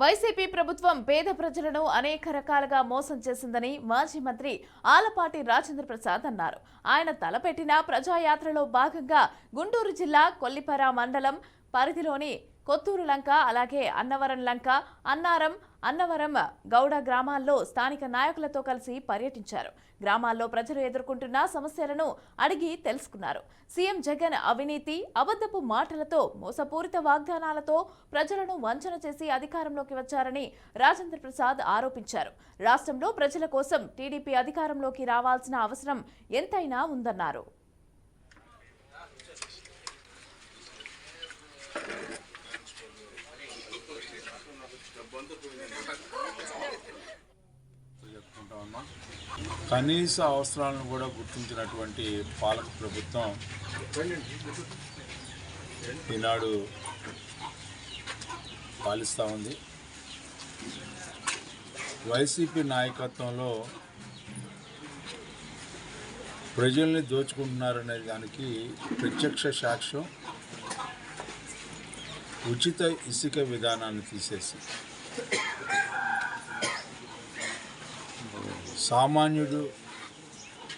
YCP ప్రభుత్వం పేద ప్రజలను అనేక రకాలుగా మోసం చేసిందని మాజీ మంత్రి ఆలపాటి రాజేంద్ర ప్రసాద్ అన్నారు. ఆయన తలపెట్టిన ప్రజాయాత్రలో భాగంగా గుంటూరు జిల్లా కొల్లిపర మండలం పరిధిలోని కొత్తూరు లంక, అలాగే అన్నవరం లంక, అన్నవరం గౌడ గ్రామాల్లో స్థానిక నాయకులతో కలిసి పర్యటించారు. గ్రామాల్లో ప్రజలు ఎదుర్కొంటున్న సమస్యలను అడిగి తెలుసుకున్నారు. సీఎం జగన్ అవినీతి, అబద్ధపు మాటలతో, మోసపూరిత వాగ్దానాలతో ప్రజలను వంచన చేసి అధికారంలోకి వచ్చారని రాజేంద్ర ప్రసాద్ ఆరోపించారు. రాష్ట్రంలో ప్రజల కోసం టీడీపీ అధికారంలోకి రావాల్సిన అవసరం ఎంతైనా ఉందన్నారు. కనీస అవసరాలను కూడా గుర్తించినటువంటి పాలక ప్రభుత్వం ఈనాడు పాలిస్తూ ఉంది. వైసీపీ నాయకత్వంలో ప్రజల్ని దోచుకుంటున్నారనే దానికి ప్రత్యక్ష సాక్ష్యం ఉచిత ఇసుక విధానాన్ని తీసేసి సామాన్యుడు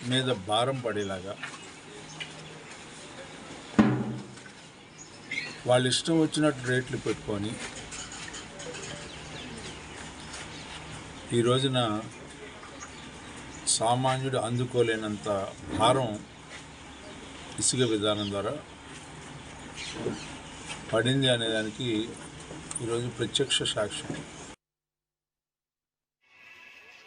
మీద భారం పడేలాగా వాళ్ళు ఇష్టం వచ్చినట్టు రేట్లు పెట్టుకొని ఈ రోజున సామాన్యుడు అందుకోలేనంత భారం ఇసుక విధానం ద్వారా పడింది అనేదానికి ఈరోజు ప్రత్యక్ష సాక్ష్యం.